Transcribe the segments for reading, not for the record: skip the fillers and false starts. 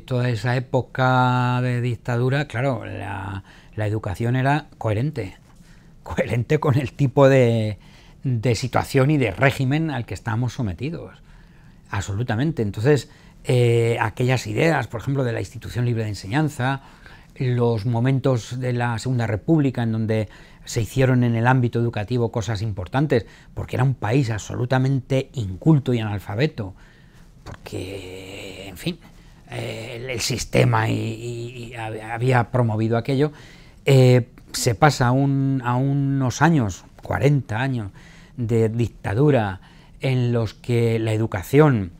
Toda esa época de dictadura, claro, la educación era coherente con el tipo de situación y de régimen al que estábamos sometidos, absolutamente. Entonces, aquellas ideas, por ejemplo, de la institución libre de enseñanza, los momentos de la Segunda República en donde se hicieron en el ámbito educativo cosas importantes, porque era un país absolutamente inculto y analfabeto, porque, en fin, el sistema había promovido aquello, se pasa a unos años, 40 años, de dictadura en los que la educación,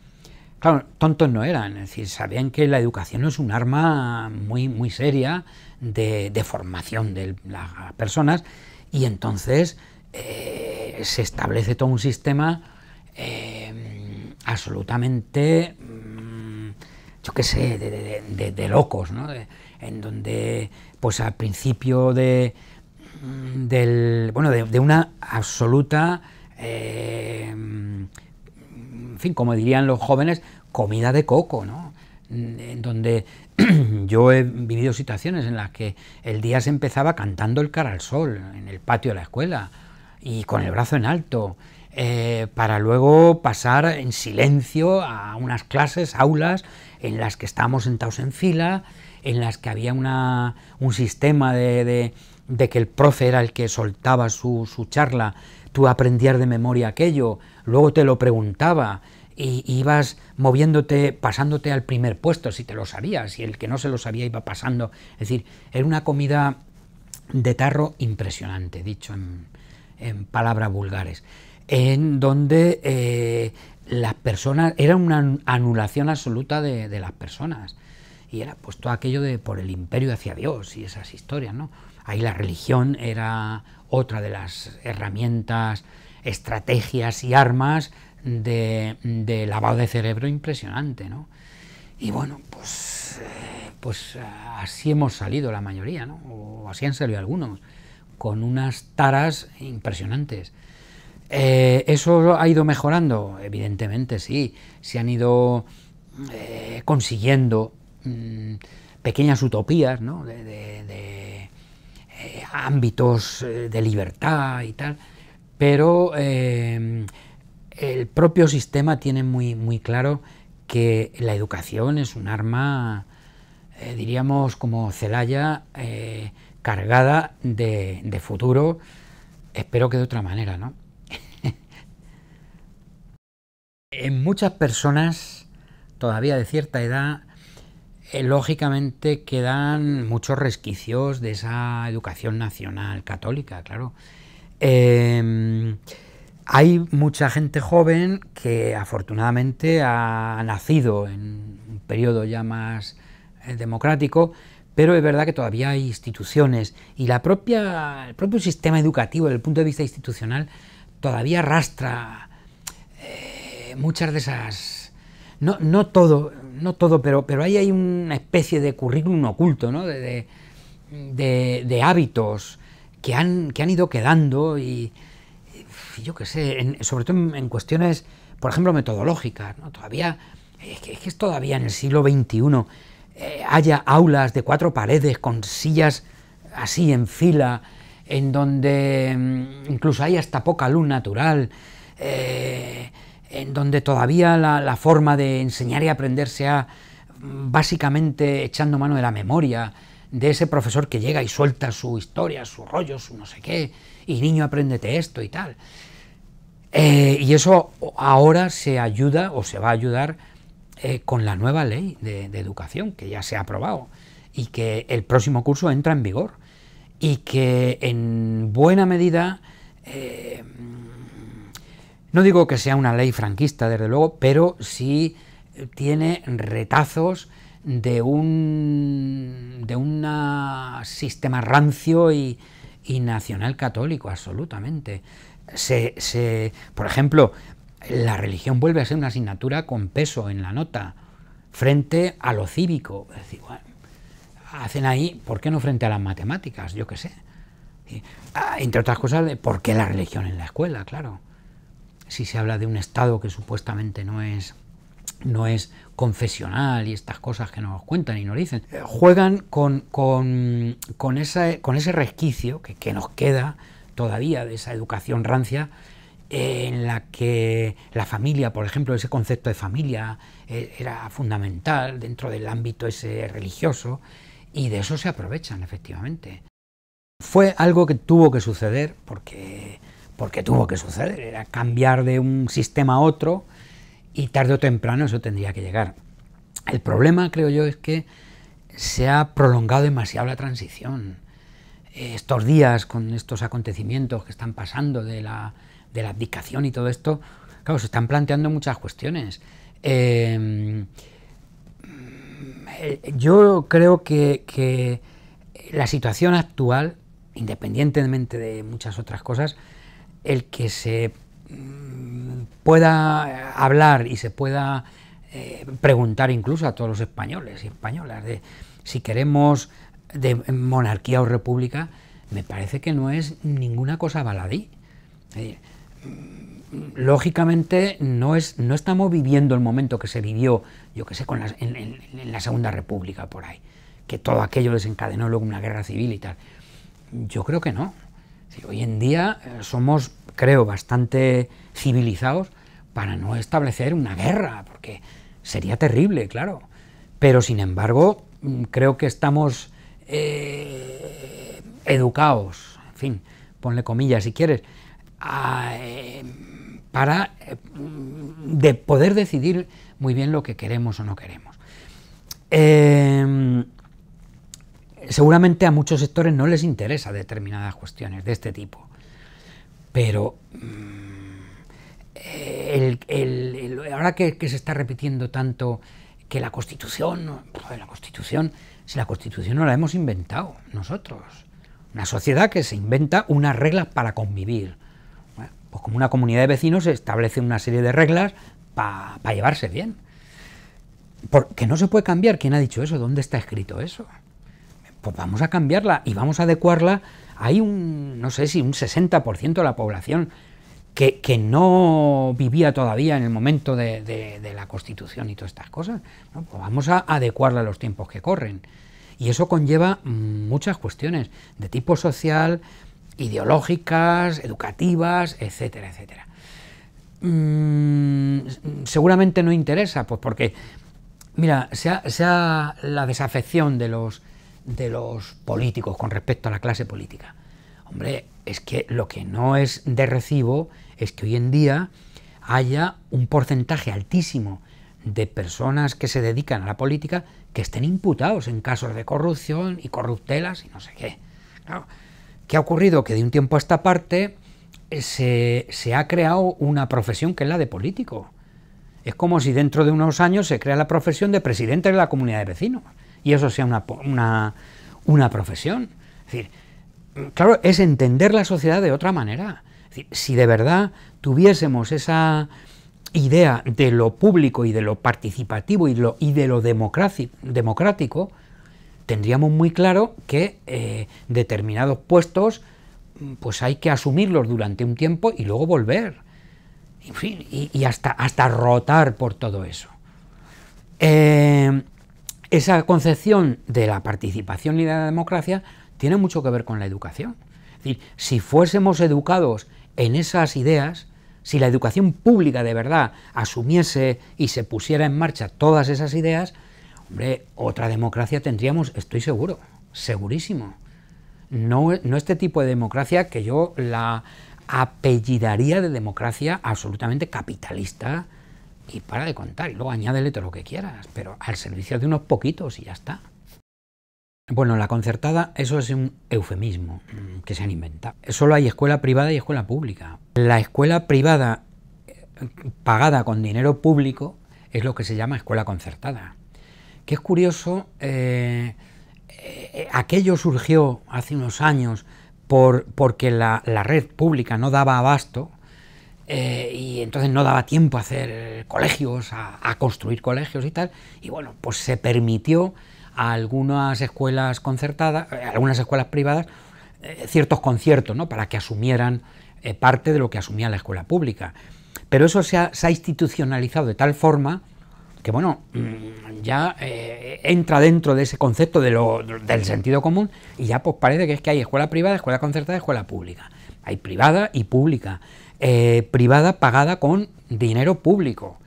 claro, tontos no eran, es decir, sabían que la educación es un arma muy seria de formación de las personas, y entonces se establece todo un sistema absolutamente, yo qué sé, de locos, ¿no? En donde, pues al principio de una absoluta, en fin, como dirían los jóvenes, comida de coco, ¿no? En donde yo he vivido situaciones en las que el día se empezaba cantando el cara al sol en el patio de la escuela y con el brazo en alto, para luego pasar en silencio a unas clases, aulas, en las que estábamos sentados en fila, en las que había un sistema de que el profe era el que soltaba su charla, tú aprendías de memoria aquello, luego te lo preguntaba, y ibas moviéndote, pasándote al primer puesto si te lo sabías, y el que no se lo sabía iba pasando. Es decir, era una comida de tarro impresionante, dicho en palabras vulgares, en donde las personas, era una anulación absoluta de las personas, y era pues todo aquello de por el imperio hacia Dios y esas historias, ¿no? Ahí la religión era otra de las herramientas, estrategias y armas de lavado de cerebro impresionante, ¿no? Y bueno, pues así hemos salido la mayoría, ¿no? O así han salido algunos, con unas taras impresionantes. ¿Eso ha ido mejorando? Evidentemente sí, se han ido consiguiendo pequeñas utopías, ¿no? de ámbitos de libertad y tal, pero el propio sistema tiene muy claro que la educación es un arma, diríamos como Celaya, cargada de futuro, espero que de otra manera, ¿no? En muchas personas, todavía de cierta edad, lógicamente quedan muchos resquicios de esa educación nacional católica, claro. Hay mucha gente joven que afortunadamente ha nacido en un periodo ya más democrático, pero es verdad que todavía hay instituciones, y el propio sistema educativo desde el punto de vista institucional todavía arrastra muchas de esas, no todo, pero ahí hay una especie de currículum oculto, ¿no? de hábitos que han ido quedando, y yo qué sé, sobre todo en cuestiones, por ejemplo, metodológicas, ¿no? Todavía, es que es todavía en el siglo XXI, haya aulas de 4 paredes con sillas así en fila, en donde incluso hay hasta poca luz natural, en donde todavía la forma de enseñar y aprender sea básicamente echando mano de la memoria, de ese profesor que llega y suelta su historia, su rollo, su no sé qué, y niño, apréndete esto y tal. Y eso ahora se ayuda, o se va a ayudar, con la nueva ley de educación, que ya se ha aprobado, y que el próximo curso entra en vigor, y que en buena medida, no digo que sea una ley franquista, desde luego, pero sí tiene retazos de un sistema rancio y nacional católico, absolutamente. Por ejemplo, la religión vuelve a ser una asignatura con peso en la nota, frente a lo cívico. Es decir, bueno, hacen ahí, ¿por qué no frente a las matemáticas? Yo qué sé. Entre otras cosas, ¿por qué la religión en la escuela? Claro. Si se habla de un Estado que supuestamente no es no es confesional y estas cosas que nos cuentan y nos dicen. Juegan con ese resquicio que nos queda todavía de esa educación rancia, en la que la familia, por ejemplo, ese concepto de familia era fundamental dentro del ámbito ese religioso, y de eso se aprovechan, efectivamente. Fue algo que tuvo que suceder, porque tuvo que suceder, era cambiar de un sistema a otro, y tarde o temprano eso tendría que llegar. El problema, creo yo, es que se ha prolongado demasiado la transición. Estos días, con estos acontecimientos que están pasando de la abdicación y todo esto, claro, se están planteando muchas cuestiones. Yo creo que la situación actual, independientemente de muchas otras cosas, el que se pueda hablar y se pueda preguntar incluso a todos los españoles y españolas de si queremos de monarquía o república, me parece que no es ninguna cosa baladí. Lógicamente no estamos viviendo el momento que se vivió, yo que sé, en la Segunda República, por ahí, que todo aquello desencadenó luego una guerra civil y tal. Yo creo que no. Hoy en día somos, creo, bastante civilizados para no establecer una guerra, porque sería terrible, claro. Pero, sin embargo, creo que estamos educados, en fin, ponle comillas si quieres, para poder decidir muy bien lo que queremos o no queremos. Seguramente a muchos sectores no les interesa determinadas cuestiones de este tipo, pero ahora que se está repitiendo tanto que la Constitución, si la Constitución no la hemos inventado nosotros, una sociedad que se inventa unas reglas para convivir. Bueno, pues como una comunidad de vecinos se establece una serie de reglas para llevarse bien. Porque no se puede cambiar. ¿Quién ha dicho eso? ¿Dónde está escrito eso? Pues vamos a cambiarla y vamos a adecuarla. Hay no sé si un 60% de la población que no vivía todavía en el momento de la Constitución y todas estas cosas. Bueno, pues vamos a adecuarla a los tiempos que corren. Y eso conlleva muchas cuestiones de tipo social, ideológicas, educativas, etcétera, etcétera. Seguramente no interesa, pues porque, mira, sea la desafección de los políticos con respecto a la clase política. Hombre, es que lo que no es de recibo es que hoy en día haya un porcentaje altísimo de personas que se dedican a la política que estén imputados en casos de corrupción y corruptelas y no sé qué. Claro, ¿qué ha ocurrido? Que de un tiempo a esta parte se ha creado una profesión que es la de político. Es como si dentro de unos años se crea la profesión de presidente de la comunidad de vecinos y eso sea una profesión. Es decir, claro, es entender la sociedad de otra manera. Es decir, si de verdad tuviésemos esa idea de lo público y de lo participativo y de lo democrático, tendríamos muy claro que determinados puestos pues hay que asumirlos durante un tiempo y luego volver. En fin, y hasta rotar por todo eso. Esa concepción de la participación y de la democracia tiene mucho que ver con la educación. Es decir, si fuésemos educados en esas ideas, si la educación pública de verdad asumiese y se pusiera en marcha todas esas ideas, hombre, otra democracia tendríamos, estoy seguro, segurísimo. No este tipo de democracia que yo la apellidaría de democracia absolutamente capitalista y para de contar, y luego añádele todo lo que quieras, pero al servicio de unos poquitos y ya está. Bueno, la concertada, eso es un eufemismo que se han inventado. Solo hay escuela privada y escuela pública. La escuela privada pagada con dinero público es lo que se llama escuela concertada. Que es curioso, aquello surgió hace unos años porque la red pública no daba abasto y entonces no daba tiempo a hacer colegios, a construir colegios y tal, y bueno, pues se permitió a algunas escuelas concertadas, a algunas escuelas privadas, ciertos conciertos, ¿no?, para que asumieran parte de lo que asumía la escuela pública. Pero eso se ha institucionalizado de tal forma que bueno, ya entra dentro de ese concepto del sentido común, y ya pues parece que es que hay escuela privada, escuela concertada, escuela pública. Hay privada y pública. Privada pagada con dinero público.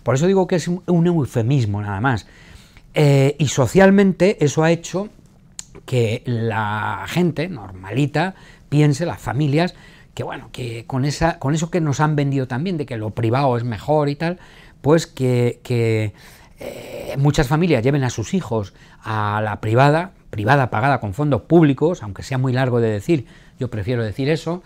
Por eso digo que es un eufemismo nada más. Y socialmente eso ha hecho que la gente normalita piense, las familias, que bueno, que con eso que nos han vendido también, de que lo privado es mejor y tal, pues que muchas familias lleven a sus hijos a la privada pagada con fondos públicos, aunque sea muy largo de decir, yo prefiero decir eso,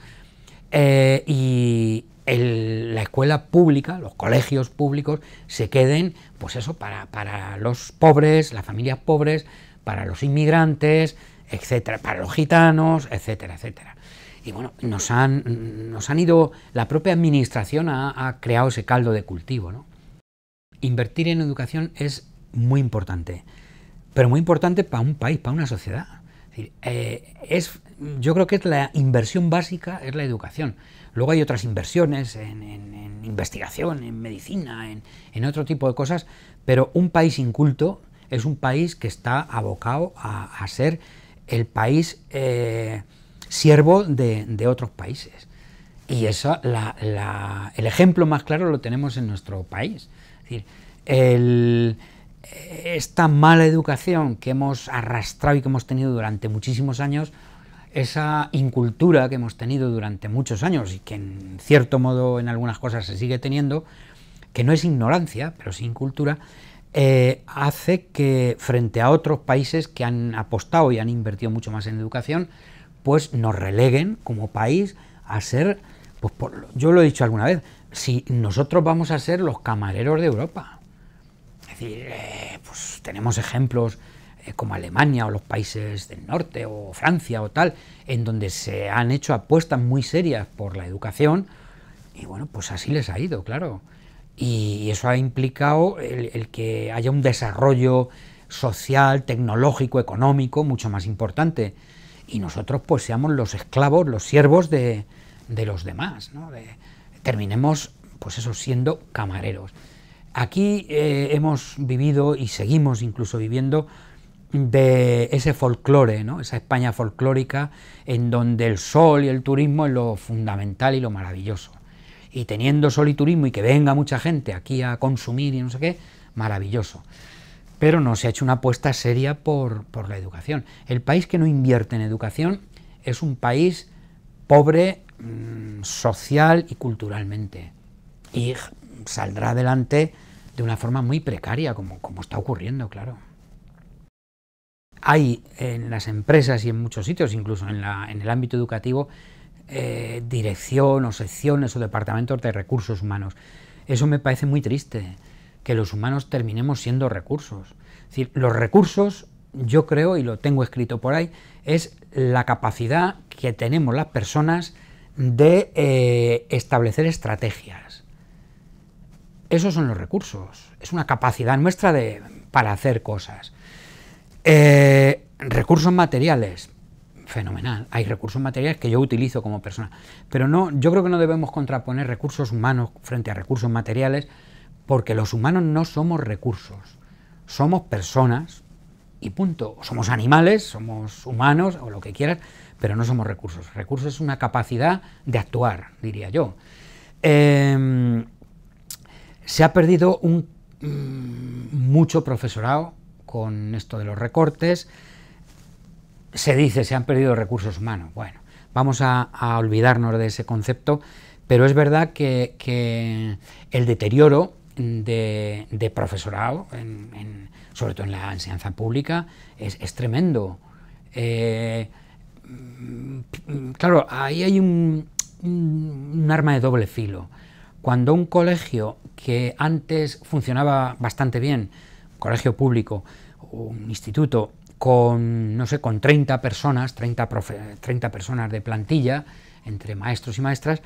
y la escuela pública, los colegios públicos, se queden, pues eso, para los pobres, las familias pobres, para los inmigrantes, etcétera, para los gitanos, etcétera, etcétera. Y bueno, nos han ido, la propia administración ha creado ese caldo de cultivo, ¿no? Invertir en educación es muy importante, pero muy importante para un país, para una sociedad. Es decir, yo creo que es la inversión básica, es la educación. Luego hay otras inversiones en investigación, en medicina, en otro tipo de cosas, pero un país inculto es un país que está abocado a ser el país siervo de otros países. Y eso, el ejemplo más claro lo tenemos en nuestro país. Es decir, esta mala educación que hemos arrastrado y que hemos tenido durante muchísimos años, esa incultura que hemos tenido durante muchos años y que en cierto modo en algunas cosas se sigue teniendo, que no es ignorancia, pero sí incultura, hace que frente a otros países que han apostado y han invertido mucho más en educación, pues nos releguen como país a ser, pues yo lo he dicho alguna vez, si nosotros vamos a ser los camareros de Europa. Es decir, pues tenemos ejemplos como Alemania o los países del norte o Francia o tal, en donde se han hecho apuestas muy serias por la educación y bueno, pues así les ha ido, claro. Y eso ha implicado el que haya un desarrollo social, tecnológico, económico mucho más importante y nosotros pues seamos los esclavos, los siervos de los demás, ¿no? Terminemos pues eso, siendo camareros. Aquí hemos vivido y seguimos incluso viviendo de ese folclore, ¿no? Esa España folclórica en donde el sol y el turismo es lo fundamental y lo maravilloso. Y teniendo sol y turismo y que venga mucha gente aquí a consumir y no sé qué, maravilloso. Pero no se ha hecho una apuesta seria por la educación. El país que no invierte en educación es un país pobre social y culturalmente. Y saldrá adelante de una forma muy precaria, como está ocurriendo, claro. Hay en las empresas y en muchos sitios, incluso en el ámbito educativo, dirección o secciones o departamentos de recursos humanos. Eso me parece muy triste, que los humanos terminemos siendo recursos. Es decir, los recursos, yo creo, y lo tengo escrito por ahí, es la capacidad que tenemos las personas de establecer estrategias. Esos son los recursos, es una capacidad nuestra para hacer cosas. Recursos materiales, fenomenal, hay recursos materiales que yo utilizo como persona, pero no, yo creo que no debemos contraponer recursos humanos frente a recursos materiales, porque los humanos no somos recursos, somos personas y punto. Somos animales, somos humanos o lo que quieras, pero no somos recursos. Recursos es una capacidad de actuar, diría yo. Se ha perdido mucho profesorado con esto de los recortes. Se dice se han perdido recursos humanos. Bueno, vamos a olvidarnos de ese concepto, pero es verdad que el deterioro de profesorado, sobre todo en la enseñanza pública, es tremendo. Claro, ahí hay un arma de doble filo. Cuando un colegio que antes funcionaba bastante bien, colegio público, un instituto, con, no sé, con 30 personas, 30 personas de plantilla, entre maestros y maestras,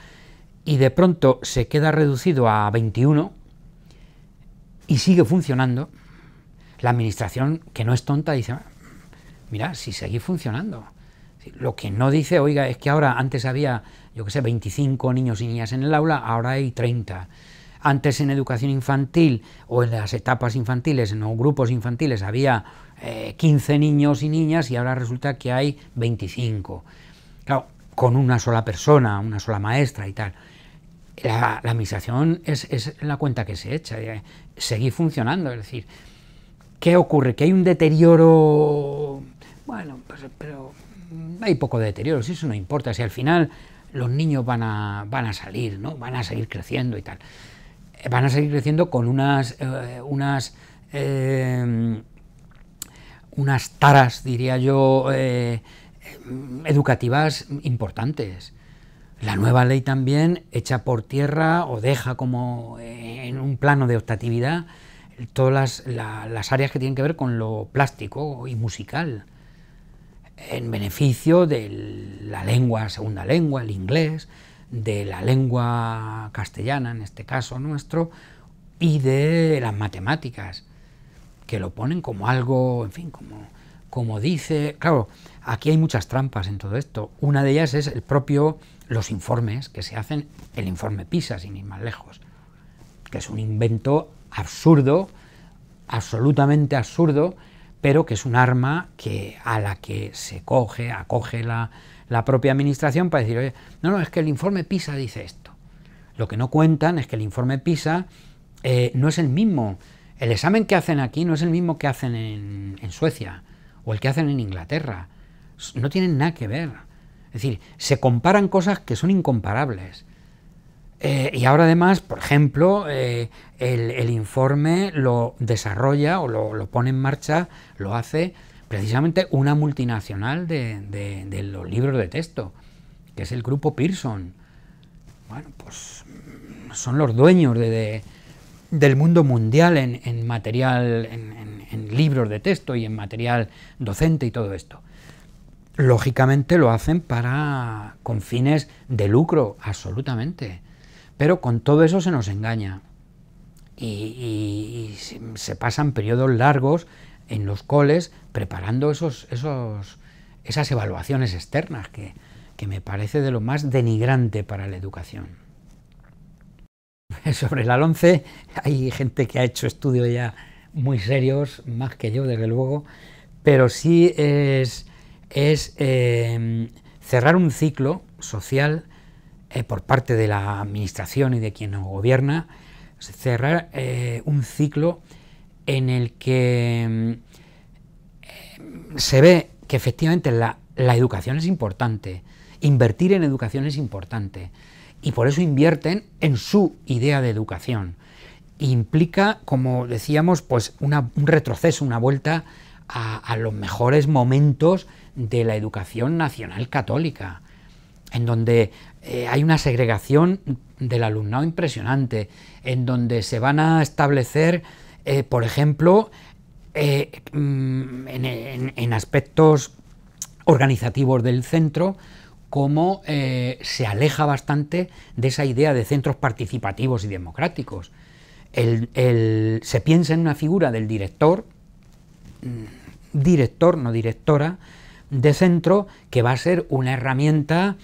y de pronto se queda reducido a 21 y sigue funcionando, la administración, que no es tonta, dice, mira, si sigue funcionando. Lo que no dice, oiga, es que ahora antes había, yo qué sé, 25 niños y niñas en el aula, ahora hay 30. antes en educación infantil o en las etapas infantiles, en los grupos infantiles, había 15 niños y niñas y ahora resulta que hay 25. Claro, con una sola persona, una sola maestra y tal. La administración es la cuenta que se echa, seguir funcionando, es decir, ¿qué ocurre? Que hay un deterioro, bueno, pues, pero hay poco deterioro, si eso no importa, si al final los niños van a salir, ¿no? Van a seguir creciendo y tal. Van a seguir creciendo con unas taras, diría yo, educativas importantes. La nueva ley también echa por tierra o deja como en un plano de optatividad todas las áreas que tienen que ver con lo plástico y musical, en beneficio de la lengua, segunda lengua, el inglés, de la lengua castellana, en este caso nuestro, y de las matemáticas, que lo ponen como algo, en fin, como dice... Claro, aquí hay muchas trampas en todo esto. Una de ellas es los informes que se hacen, el informe PISA, sin ir más lejos, que es un invento absurdo, absolutamente absurdo, pero que es un arma a la que acoge la propia administración para decir, oye, no, es que el informe PISA dice esto. Lo que no cuentan es que el informe PISA no es el mismo. El examen que hacen aquí no es el mismo que hacen en Suecia o el que hacen en Inglaterra. No tienen nada que ver. Es decir, se comparan cosas que son incomparables. Y ahora además, por ejemplo, el informe lo desarrolla o lo pone en marcha, lo hace precisamente una multinacional de los libros de texto, que es el grupo Pearson. Bueno, pues son los dueños del mundo mundial en material, en libros de texto y en material docente y todo esto. Lógicamente lo hacen con fines de lucro, absolutamente. Pero con todo eso se nos engaña. Y se pasan periodos largos en los coles preparando esas evaluaciones externas, que me parece de lo más denigrante para la educación. Sobre la LOMCE hay gente que ha hecho estudios ya muy serios, más que yo, desde luego, pero sí es cerrar un ciclo social por parte de la administración y de quien nos gobierna, cerrar un ciclo en el que se ve que efectivamente la educación es importante, invertir en educación es importante, y por eso invierten en su idea de educación. Implica, como decíamos, pues un retroceso, una vuelta a los mejores momentos de la educación nacional católica, en donde hay una segregación del alumnado impresionante, en donde se van a establecer, por ejemplo, en aspectos organizativos del centro, cómo se aleja bastante de esa idea de centros participativos y democráticos. Se piensa en una figura del director, no directora, de centro, que va a ser una herramienta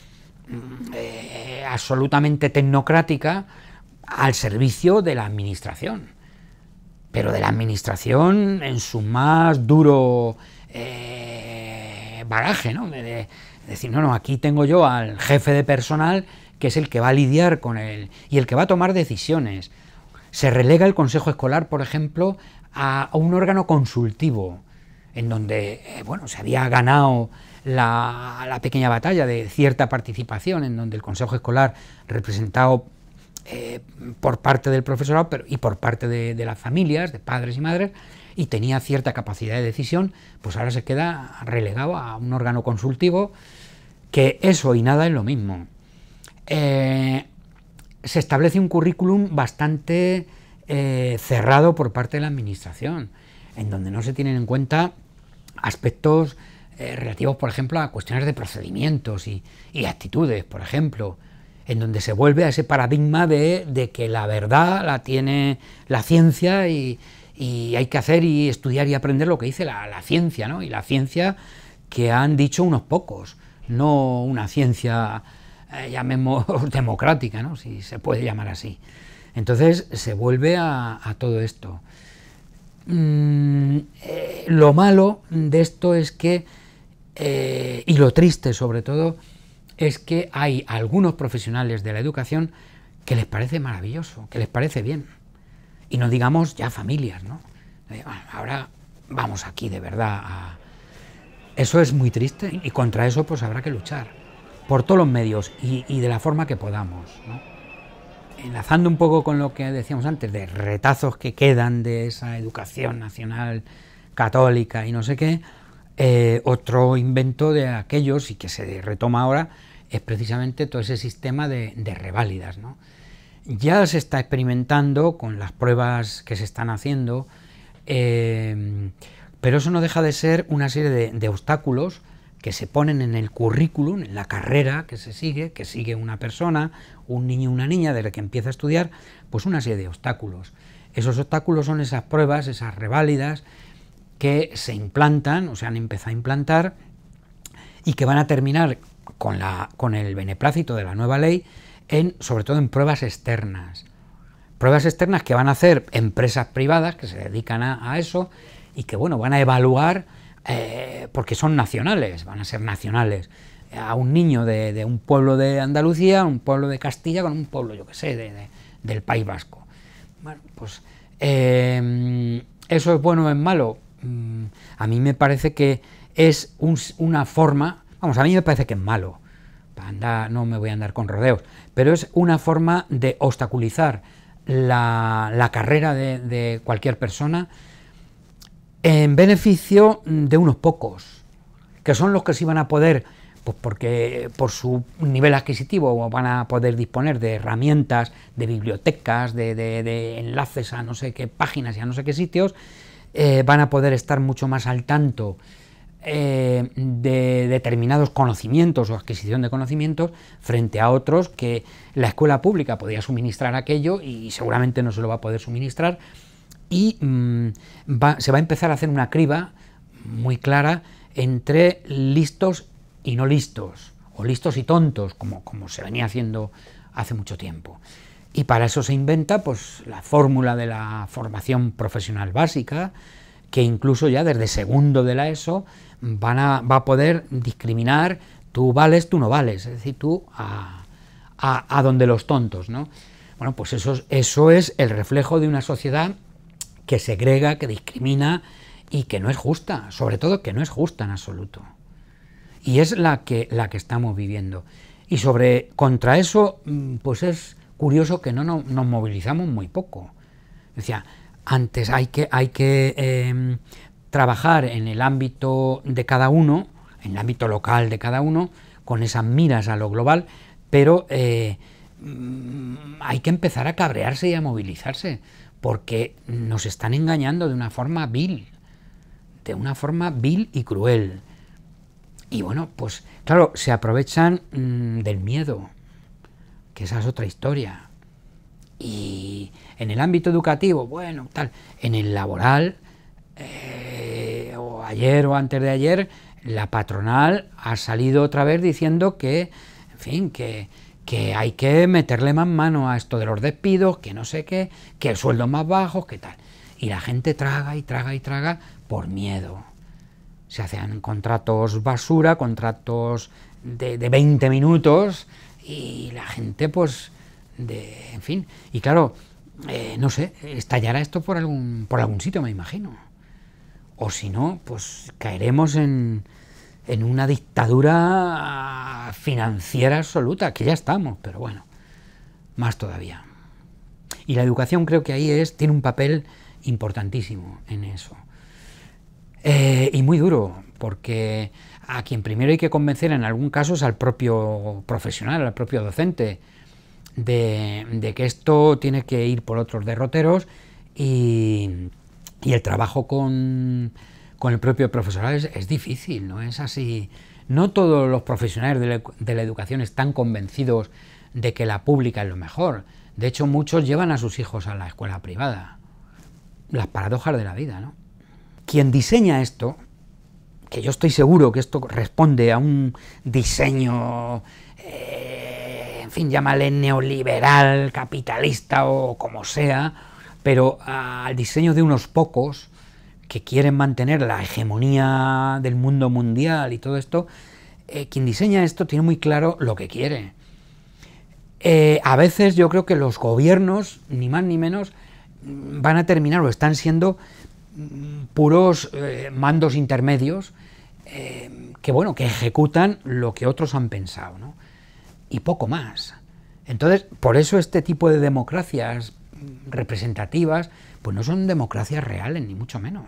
absolutamente tecnocrática al servicio de la administración, pero de la administración en su más duro bagaje, ¿no? Decir, no, aquí tengo yo al jefe de personal, que es el que va a lidiar con él y el que va a tomar decisiones. Se relega el consejo escolar, por ejemplo, a un órgano consultivo, en donde bueno, se había ganado la pequeña batalla de cierta participación, en donde el consejo escolar, representado por parte del profesorado y por parte de las familias, de padres y madres, y tenía cierta capacidad de decisión, pues ahora se queda relegado a un órgano consultivo, que eso y nada es lo mismo. Se establece un currículum bastante cerrado por parte de la administración, en donde no se tienen en cuenta aspectos relativos, por ejemplo, a cuestiones de procedimientos y actitudes, por ejemplo, en donde se vuelve a ese paradigma de que la verdad la tiene la ciencia y hay que hacer y estudiar y aprender lo que dice la ciencia, ¿no? Y la ciencia que han dicho unos pocos, no una ciencia, llamemos democrática, ¿no? Si se puede llamar así. Entonces se vuelve a todo esto. Lo malo de esto es que, y lo triste sobre todo, es que hay algunos profesionales de la educación que les parece maravilloso, que les parece bien. Y no digamos ya familias, ¿no? Ahora vamos aquí de verdad a... Eso es muy triste y contra eso pues habrá que luchar por todos los medios y de la forma que podamos, ¿no? Enlazando un poco con lo que decíamos antes, de retazos que quedan de esa educación nacional católica y no sé qué, otro invento de aquellos, y que se retoma ahora, es precisamente todo ese sistema de reválidas, ¿no? Ya se está experimentando con las pruebas que se están haciendo, pero eso no deja de ser una serie de obstáculos que se ponen en el currículum, en la carrera que sigue una persona, un niño o una niña, desde que empieza a estudiar, pues una serie de obstáculos. Esos obstáculos son esas pruebas, esas reválidas, que se implantan, o se han empezado a implantar, y que van a terminar con el beneplácito de la nueva ley, sobre todo en pruebas externas. Pruebas externas que van a hacer empresas privadas que se dedican a eso, y que bueno, van a evaluar, porque son nacionales, van a ser nacionales, a un niño de un pueblo de Andalucía, un pueblo de Castilla, con un pueblo, yo que sé, del País Vasco. Bueno, pues ¿eso es bueno o es malo? A mí me parece que es una forma, vamos, a mí me parece que es malo, no me voy a andar con rodeos, pero es una forma de obstaculizar la carrera de cualquier persona en beneficio de unos pocos, que son los que sí van a poder, pues porque por su nivel adquisitivo van a poder disponer de herramientas, de bibliotecas, de enlaces a no sé qué páginas y a no sé qué sitios, van a poder estar mucho más al tanto de determinados conocimientos o adquisición de conocimientos, frente a otros que la escuela pública podría suministrar aquello y seguramente no se lo va a poder suministrar, y se va a empezar a hacer una criba muy clara entre listos y no listos, o listos y tontos, como se venía haciendo hace mucho tiempo. Y para eso se inventa pues la fórmula de la formación profesional básica, que incluso ya desde segundo de la ESO va a poder discriminar: tú vales, tú no vales, es decir, tú a donde los tontos, ¿no? Bueno, pues eso es el reflejo de una sociedad que segrega, que discrimina y que no es justa, sobre todo que no es justa en absoluto. Y es la que estamos viviendo. Y contra eso, pues es curioso que no nos movilizamos muy poco. Decía, antes hay que trabajar en el ámbito de cada uno, en el ámbito local de cada uno, con esas miras a lo global, pero hay que empezar a cabrearse y a movilizarse, porque nos están engañando de una forma vil y cruel. Y bueno, pues claro, se aprovechan del miedo, que esa es otra historia. Y en el ámbito educativo, bueno, tal, en el laboral, o ayer o antes de ayer, la patronal ha salido otra vez diciendo que, en fin, que hay que meterle más mano a esto de los despidos, que no sé qué, que el sueldo más bajos, que tal. Y la gente traga y traga y traga por miedo. Se hacen contratos basura, contratos de 20 minutos, y la gente, pues, en fin. Y claro, no sé, estallará esto por algún sitio, me imagino. O si no, pues caeremos en una dictadura financiera absoluta, que ya estamos, pero bueno, más todavía. Y la educación creo que ahí tiene un papel importantísimo en eso. Y muy duro, porque a quien primero hay que convencer en algún caso es al propio profesional, al propio docente, de que esto tiene que ir por otros derroteros, y el trabajo con el propio profesorado es difícil, no es así. No todos los profesionales de la educación están convencidos de que la pública es lo mejor. De hecho, muchos llevan a sus hijos a la escuela privada. Las paradojas de la vida, ¿no? Quien diseña esto, que yo estoy seguro que esto responde a un diseño, en fin, llámale neoliberal, capitalista o como sea, pero al diseño de unos pocos que quieren mantener la hegemonía del mundo mundial y todo esto, quien diseña esto tiene muy claro lo que quiere. A veces yo creo que los gobiernos, ni más ni menos, van a terminar o están siendo puros mandos intermedios que, bueno, que ejecutan lo que otros han pensado, ¿no? Y poco más. Entonces, por eso este tipo de democracias representativas, pues no son democracias reales, ni mucho menos.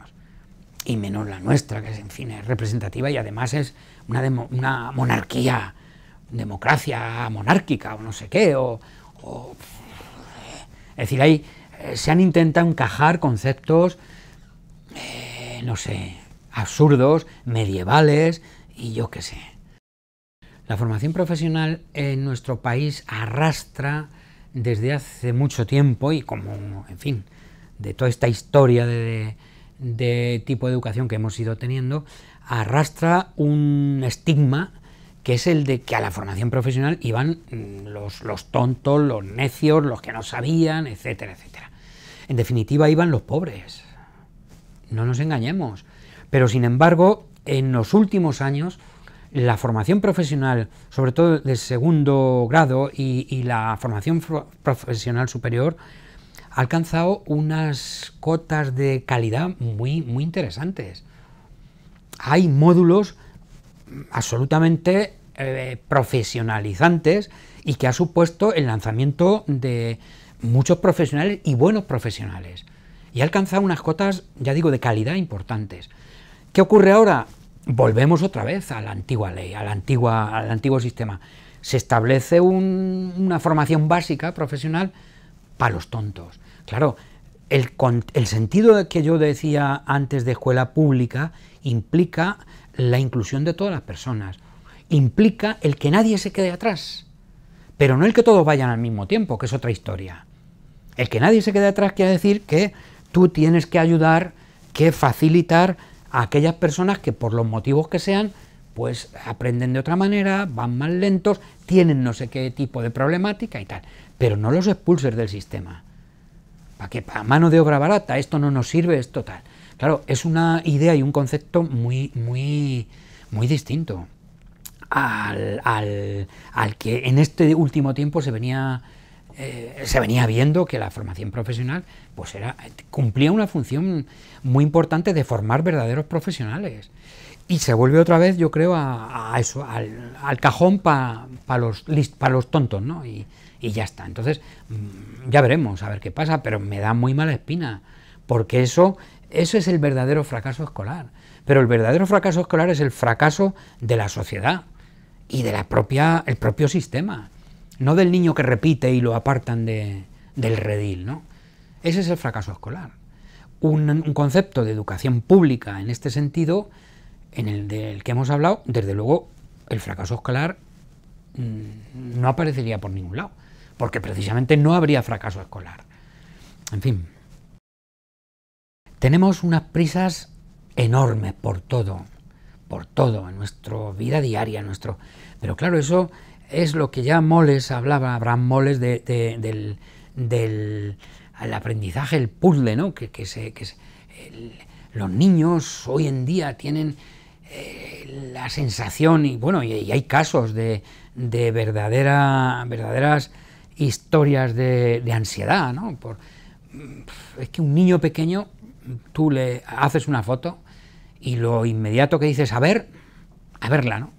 Y menos la nuestra, que es, en fin, es representativa y además es una monarquía, democracia monárquica o no sé qué, es decir, ahí se han intentado encajar conceptos, no sé, absurdos, medievales y yo qué sé. La formación profesional en nuestro país arrastra desde hace mucho tiempo y como, en fin, de toda esta historia de tipo de educación que hemos ido teniendo, arrastra un estigma que es el de que a la formación profesional iban los tontos, los necios, los que no sabían, etcétera, etcétera. En definitiva, iban los pobres. No nos engañemos. Pero, sin embargo, en los últimos años, la formación profesional, sobre todo de segundo grado y la formación profesional superior, ha alcanzado unas cotas de calidad muy, muy interesantes. Hay módulos absolutamente profesionalizantes y que ha supuesto el lanzamiento de muchos profesionales y buenos profesionales. Y ha alcanzado unas cotas, ya digo, de calidad importantes. ¿Qué ocurre ahora? Volvemos otra vez a la antigua ley, al antiguo sistema. Se establece una formación básica profesional para los tontos. Claro, el sentido que yo decía antes de escuela pública implica la inclusión de todas las personas, implica el que nadie se quede atrás, pero no el que todos vayan al mismo tiempo, que es otra historia. El que nadie se quede atrás quiere decir que tú tienes que ayudar, que facilitar a aquellas personas que por los motivos que sean, pues aprenden de otra manera, van más lentos, tienen no sé qué tipo de problemática y tal, pero no los expulses del sistema. ¿Para qué? Para mano de obra barata, esto no nos sirve, esto tal. Claro, es una idea y un concepto muy, muy, muy distinto al que en este último tiempo se venía viendo que la formación profesional pues cumplía una función muy importante de formar verdaderos profesionales. Y se vuelve otra vez, yo creo, a eso, al cajón para los tontos, ¿no? Y ya está. Entonces, ya veremos, a ver qué pasa, pero me da muy mala espina, porque eso es el verdadero fracaso escolar. Pero el verdadero fracaso escolar es el fracaso de la sociedad y de el propio sistema, no del niño que repite y lo apartan del redil, ¿no? Ese es el fracaso escolar. Un concepto de educación pública en este sentido, en el del que hemos hablado, desde luego el fracaso escolar no aparecería por ningún lado, porque precisamente no habría fracaso escolar. En fin, tenemos unas prisas enormes por todo en nuestra vida diaria, pero claro, eso es lo que ya Moles hablaba, Abraham Moles, del aprendizaje, el puzzle, ¿no? Los niños hoy en día tienen la sensación, y bueno, y hay casos de verdaderas historias de ansiedad, ¿no? Es que un niño pequeño, tú le haces una foto y lo inmediato que dices, a verla, ¿no?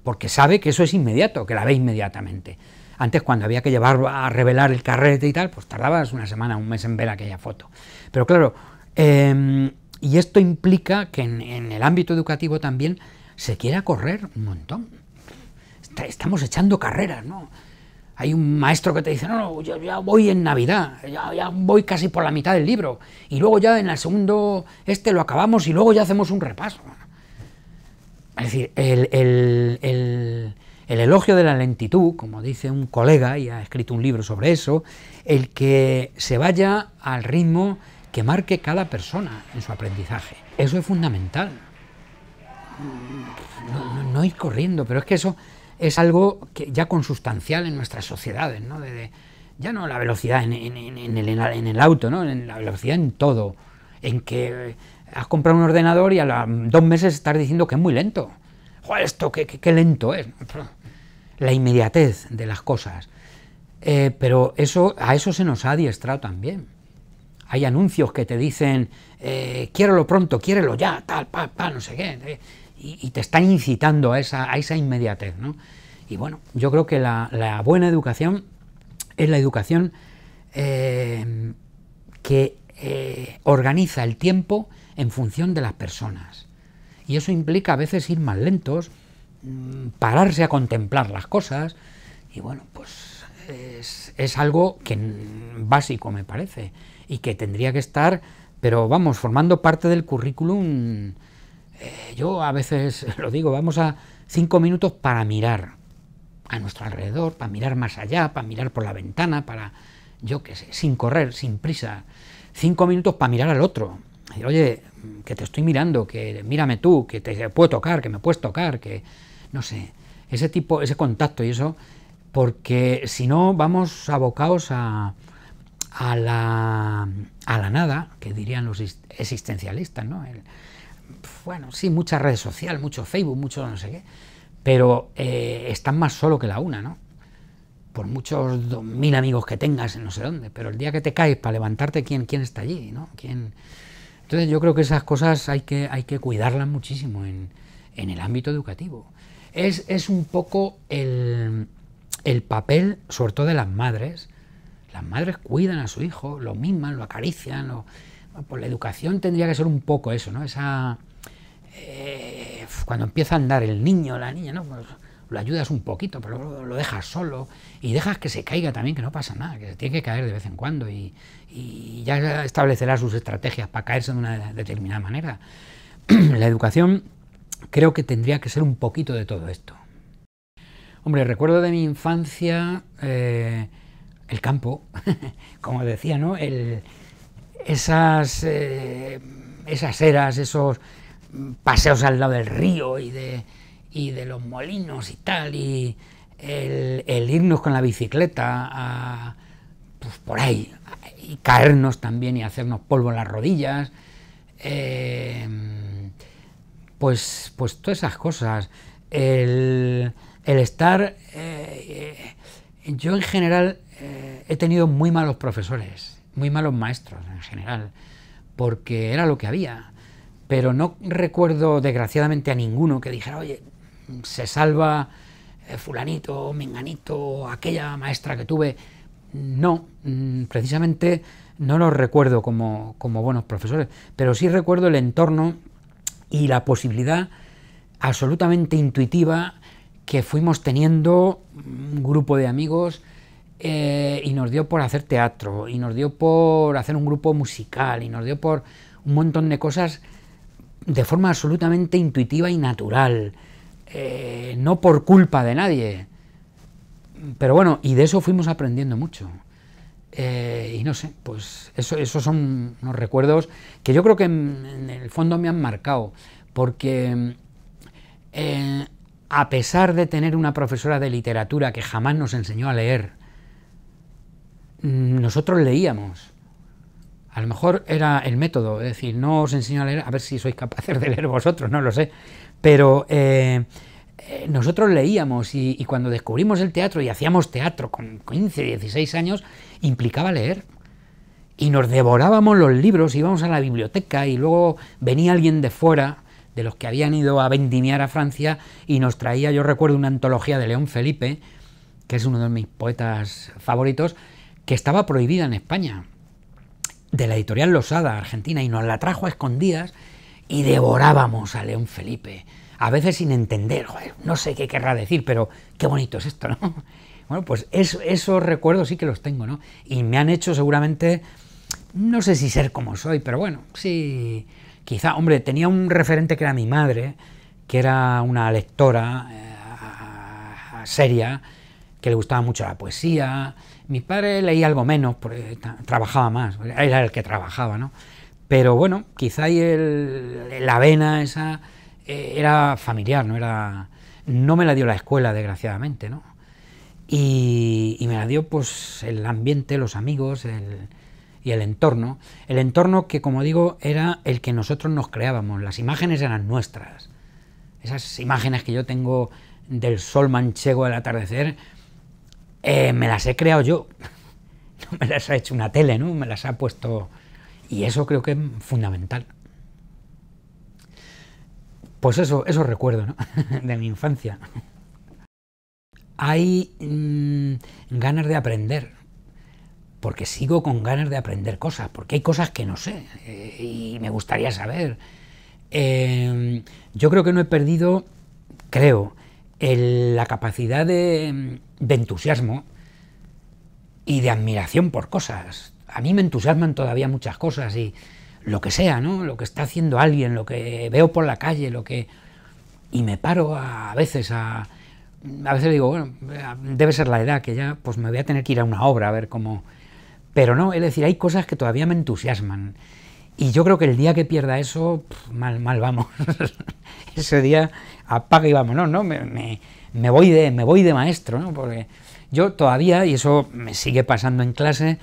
Porque sabe que eso es inmediato, que la ve inmediatamente. Antes, cuando había que llevar a revelar el carrete y tal, pues tardabas una semana, un mes en ver aquella foto. Pero claro, y esto implica que en el ámbito educativo también se quiera correr un montón. Estamos echando carreras, ¿no? Hay un maestro que te dice, no, yo ya voy en Navidad, ya voy casi por la mitad del libro, y luego ya en el segundo lo acabamos y luego ya hacemos un repaso. Es decir, el elogio de la lentitud, como dice un colega, y ha escrito un libro sobre eso, el que se vaya al ritmo que marque cada persona en su aprendizaje. Eso es fundamental. No ir corriendo, pero es que eso es algo que ya consustancial en nuestras sociedades, ¿no? Ya no la velocidad en el auto, ¿no? En la velocidad en todo, en que has comprado un ordenador y a los 2 meses estás diciendo que es muy lento. ¡Joder, esto qué lento es! La inmediatez de las cosas. Pero a eso se nos ha adiestrado también. Hay anuncios que te dicen, quiérelo pronto, quiérelo ya, tal, no sé qué, y te están incitando a esa inmediatez, ¿no? Y bueno, yo creo que la buena educación es la educación que organiza el tiempo en función de las personas. Y eso implica a veces ir más lentos, pararse a contemplar las cosas, y bueno, pues es algo que básico me parece, y que tendría que estar, pero vamos, formando parte del currículum. Yo a veces lo digo, vamos a 5 minutos para mirar a nuestro alrededor, para mirar más allá, para mirar por la ventana, para, yo qué sé, sin correr, sin prisa, 5 minutos para mirar al otro. Decir, oye, que te estoy mirando, que mírame tú, que te puedo tocar, que me puedes tocar, que no sé, ese contacto y eso, porque si no vamos abocados a la nada, que dirían los existencialistas, ¿no? Bueno, sí, muchas redes sociales, mucho Facebook, mucho no sé qué, pero estás más solo que la una, ¿no? Por muchos 2000 amigos que tengas en no sé dónde, pero el día que te caes para levantarte, ¿quién está allí, ¿no? Entonces yo creo que esas cosas hay que cuidarlas muchísimo en el ámbito educativo. Es un poco el papel, sobre todo de las madres. Las madres cuidan a su hijo, lo miman, lo acarician, pues la educación tendría que ser un poco eso, ¿no? Cuando empieza a andar el niño o la niña, ¿no? Pues lo ayudas un poquito, pero luego lo dejas solo y dejas que se caiga también, que no pasa nada, que se tiene que caer de vez en cuando y ya establecerá sus estrategias para caerse de una determinada manera. La educación creo que tendría que ser un poquito de todo esto. Hombre, recuerdo de mi infancia el campo, como decía, ¿no? Esas eras, esos paseos al lado del río y de los molinos y tal, y el irnos con la bicicleta pues por ahí, y caernos también y hacernos polvo en las rodillas, pues todas esas cosas, el estar, yo en general he tenido muy malos profesores, muy malos maestros en general, porque era lo que había, pero no recuerdo desgraciadamente a ninguno que dijera, oye, se salva fulanito, menganito, aquella maestra que tuve. No, precisamente no los recuerdo como buenos profesores, pero sí recuerdo el entorno y la posibilidad absolutamente intuitiva que fuimos teniendo un grupo de amigos, y nos dio por hacer teatro, y nos dio por hacer un grupo musical, y nos dio por un montón de cosas de forma absolutamente intuitiva y natural, no por culpa de nadie. Pero bueno, y de eso fuimos aprendiendo mucho. Y no sé, pues esos son unos recuerdos que yo creo que en el fondo me han marcado, porque a pesar de tener una profesora de literatura que jamás nos enseñó a leer, nosotros leíamos. A lo mejor era el método, es decir, no os enseño a leer, a ver si sois capaces de leer vosotros, no lo sé, pero nosotros leíamos y cuando descubrimos el teatro y hacíamos teatro con 15, 16 años, implicaba leer. Y nos devorábamos los libros, íbamos a la biblioteca y luego venía alguien de fuera, de los que habían ido a vendimiar a Francia, y nos traía, yo recuerdo, una antología de León Felipe, que es uno de mis poetas favoritos, que estaba prohibida en España, de la editorial Losada, Argentina, y nos la trajo a escondidas y devorábamos a León Felipe, a veces sin entender, joder, no sé qué querrá decir, pero qué bonito es esto, ¿no? Bueno, pues esos recuerdos sí que los tengo, ¿no? Y me han hecho seguramente, no sé si ser como soy, pero bueno, sí, quizá, hombre, tenía un referente que era mi madre, que era una lectora seria, que le gustaba mucho la poesía. Mi padre leía algo menos, porque trabajaba más, era el que trabajaba, ¿no? Pero bueno, quizá ahí la vena esa era familiar, no no me la dio la escuela, desgraciadamente, ¿no? Y me la dio pues el ambiente, los amigos y el entorno. El entorno que, como digo, era el que nosotros nos creábamos, las imágenes eran nuestras. Esas imágenes que yo tengo del sol manchego del atardecer, me las he creado yo, no me las ha hecho una tele, ¿no? Me las ha puesto, y eso creo que es fundamental. Pues eso recuerdo, ¿no? De mi infancia. Hay ganas de aprender, porque sigo con ganas de aprender cosas, porque hay cosas que no sé y me gustaría saber. Yo creo que no he perdido, la capacidad de entusiasmo y de admiración por cosas. A mí me entusiasman todavía muchas cosas, y lo que sea, ¿no? Lo que está haciendo alguien, lo que veo por la calle, y me paro a veces digo, bueno, debe ser la edad, que ya pues me voy a tener que ir a una obra a ver cómo... Pero no, es decir, hay cosas que todavía me entusiasman. Y yo creo que el día que pierda eso, mal vamos. Ese día apaga y vámonos, ¿no? Me voy de maestro, ¿no? Porque yo todavía, y eso me sigue pasando en clase,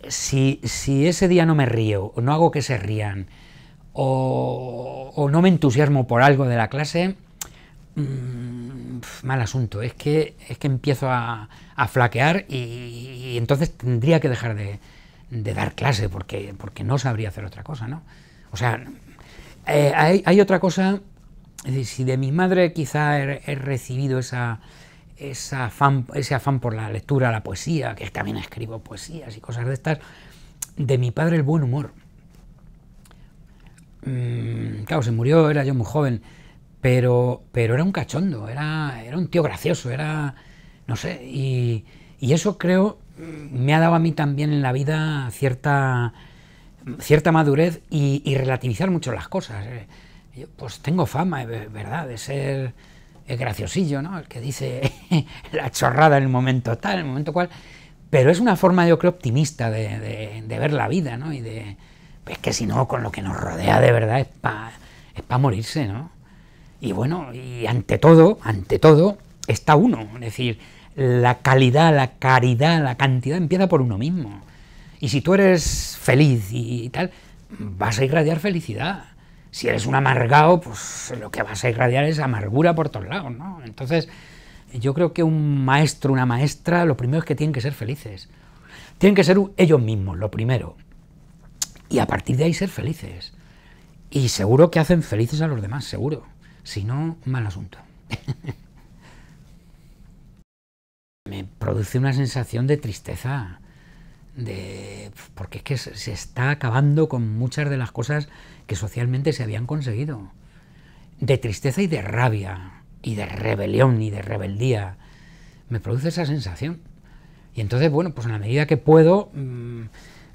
si ese día no me río, o no hago que se rían, o no me entusiasmo por algo de la clase, mal asunto. Es que empiezo a flaquear, y entonces tendría que dejar de dar clase, porque no sabría hacer otra cosa, ¿no? O sea, hay otra cosa. Es decir, si de mi madre quizá he recibido ese afán por la lectura, la poesía, que también escribo poesías y cosas de estas, de mi padre el buen humor. Claro, se murió, era yo muy joven, pero era un cachondo, era un tío gracioso, no sé, y eso creo me ha dado a mí también en la vida cierta madurez y relativizar mucho las cosas. Yo, pues tengo fama, ¿verdad?, de ser el graciosillo, ¿no?, el que dice la chorrada en el momento tal, en el momento cual, pero es una forma, yo creo, optimista de ver la vida, ¿no? Es que si no, con lo que nos rodea de verdad es para morirse, ¿no? Y bueno, y ante todo está uno, es decir, la calidad, la caridad, la cantidad empieza por uno mismo. Y si tú eres feliz y tal, vas a irradiar felicidad. Si eres un amargado, pues lo que vas a irradiar es amargura por todos lados, ¿no? Entonces, yo creo que un maestro, una maestra, lo primero es que tienen que ser felices. Tienen que ser ellos mismos, lo primero. Y a partir de ahí ser felices. Y seguro que hacen felices a los demás, seguro. Si no, mal asunto. Me produce una sensación de tristeza, porque es que se está acabando con muchas de las cosas que socialmente se habían conseguido. De tristeza y de rabia, y de rebelión y de rebeldía. Me produce esa sensación. Y entonces, bueno, pues en la medida que puedo,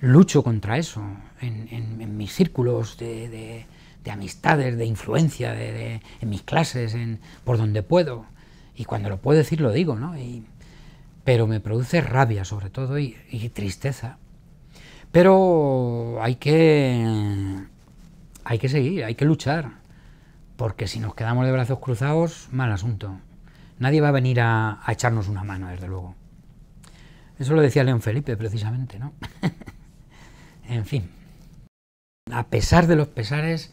lucho contra eso, en mis círculos de amistades, de influencia, en mis clases, por donde puedo. Y cuando lo puedo decir, lo digo, ¿no? Pero me produce rabia, sobre todo, y tristeza. Pero hay que seguir, hay que luchar, porque si nos quedamos de brazos cruzados, mal asunto. Nadie va a venir a echarnos una mano, desde luego. Eso lo decía León Felipe, precisamente, ¿no? En fin. A pesar de los pesares,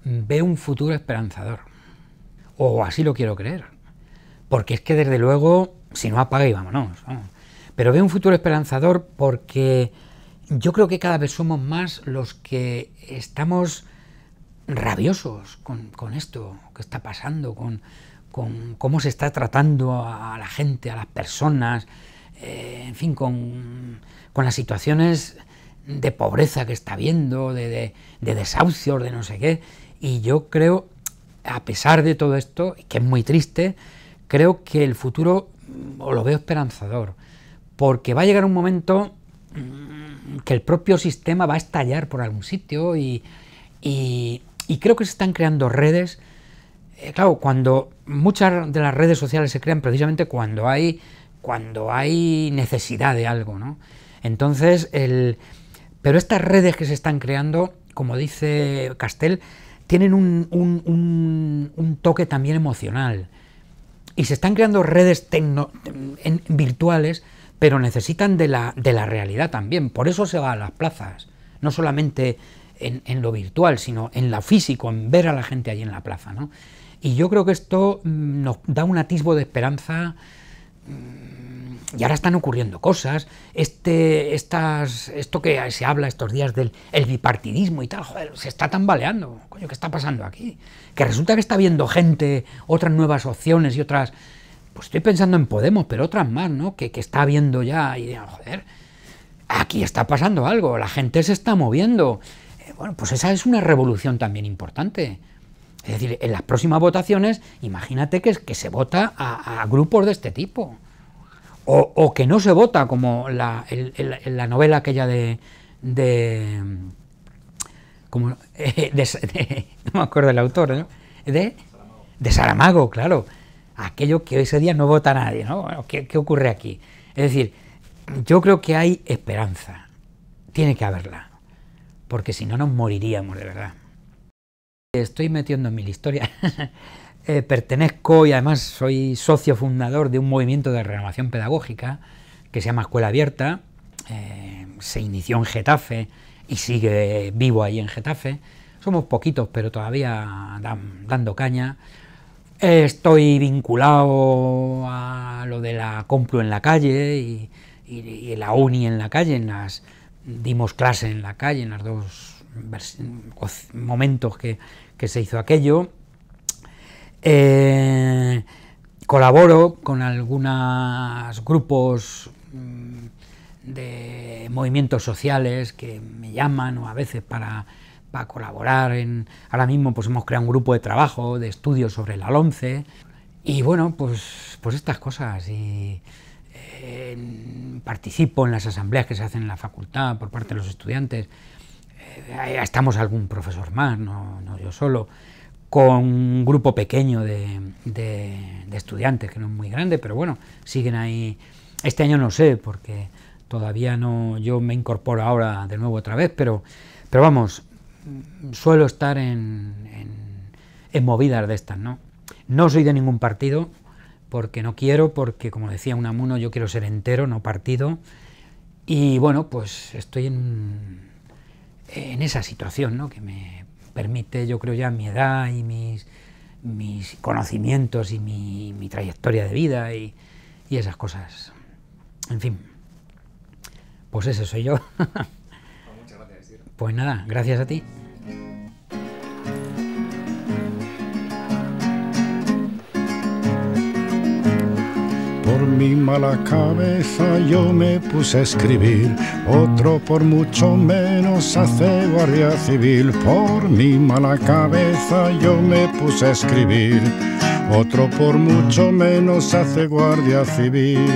veo un futuro esperanzador. O así lo quiero creer. Porque es que, desde luego, si no, apaga y vámonos, ¿no? Pero veo un futuro esperanzador porque yo creo que cada vez somos más los que estamos rabiosos con esto que está pasando, con cómo se está tratando a la gente, a las personas, en fin, con las situaciones de pobreza que está habiendo, de desahucios, de no sé qué. Y yo creo, a pesar de todo esto, que es muy triste, creo que el futuro lo veo esperanzador, porque va a llegar un momento que el propio sistema va a estallar por algún sitio, y creo que se están creando redes. Claro, cuando muchas de las redes sociales se crean precisamente cuando hay necesidad de algo, ¿no? Entonces, pero estas redes que se están creando, como dice Castel, tienen un toque también emocional. Y se están creando redes virtuales, pero necesitan de la realidad también. Por eso se va a las plazas, no solamente en lo virtual, sino en lo físico, en ver a la gente allí en la plaza, ¿no? Y yo creo que esto nos da un atisbo de esperanza. Y ahora están ocurriendo cosas, esto que se habla estos días del bipartidismo y tal, joder, se está tambaleando, coño, ¿qué está pasando aquí? Que resulta que está viendo gente, otras nuevas opciones y otras, pues estoy pensando en Podemos, pero otras más, ¿no? Que está viendo ya y joder, aquí está pasando algo, la gente se está moviendo. Bueno, pues esa es una revolución también importante. Es decir, en las próximas votaciones, imagínate que se vota a grupos de este tipo. O que no se vota, como la novela aquella no me acuerdo del autor, ¿no? De Saramago, claro. Aquello que ese día no vota nadie, ¿no? Bueno, ¿qué ocurre aquí? Es decir, yo creo que hay esperanza. Tiene que haberla. Porque si no nos moriríamos, de verdad. Estoy metiendo en mil historias. Pertenezco y además soy socio fundador de un movimiento de renovación pedagógica que se llama Escuela Abierta. Se inició en Getafe y sigue vivo ahí en Getafe. Somos poquitos, pero todavía dando caña. Estoy vinculado a lo de la Complu en la calle y la Uni en la calle. Dimos clase en la calle en los dos momentos que se hizo aquello. Colaboro con algunos grupos de movimientos sociales que me llaman o a veces para colaborar. Ahora mismo pues hemos creado un grupo de trabajo, de estudios sobre la LOMCE y bueno, pues estas cosas. Y participo en las asambleas que se hacen en la facultad por parte de los estudiantes. Estamos algún profesor más, no yo solo, con un grupo pequeño de estudiantes, que no es muy grande, pero bueno, siguen ahí. Este año no sé, porque todavía no, yo me incorporo ahora de nuevo otra vez, pero vamos, suelo estar en movidas de estas, ¿no? No soy de ningún partido, porque no quiero, porque como decía Unamuno, yo quiero ser entero, no partido, y bueno, pues estoy en esa situación, ¿no? Que me permite, yo creo ya mi edad y mis conocimientos y mi trayectoria de vida y esas cosas. En fin, pues ese soy yo. Muchas gracias, Isidro. Pues nada, gracias a ti. Por mi mala cabeza yo me puse a escribir, otro por mucho menos hace guardia civil. Por mi mala cabeza yo me puse a escribir, otro por mucho menos hace guardia civil.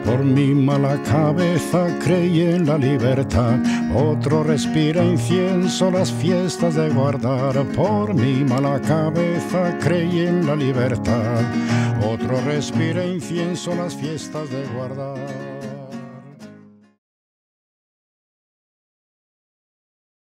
Por mi mala cabeza creí en la libertad, otro respira incienso las fiestas de guardar. Por mi mala cabeza creí en la libertad, otro respira incienso las fiestas de guardar.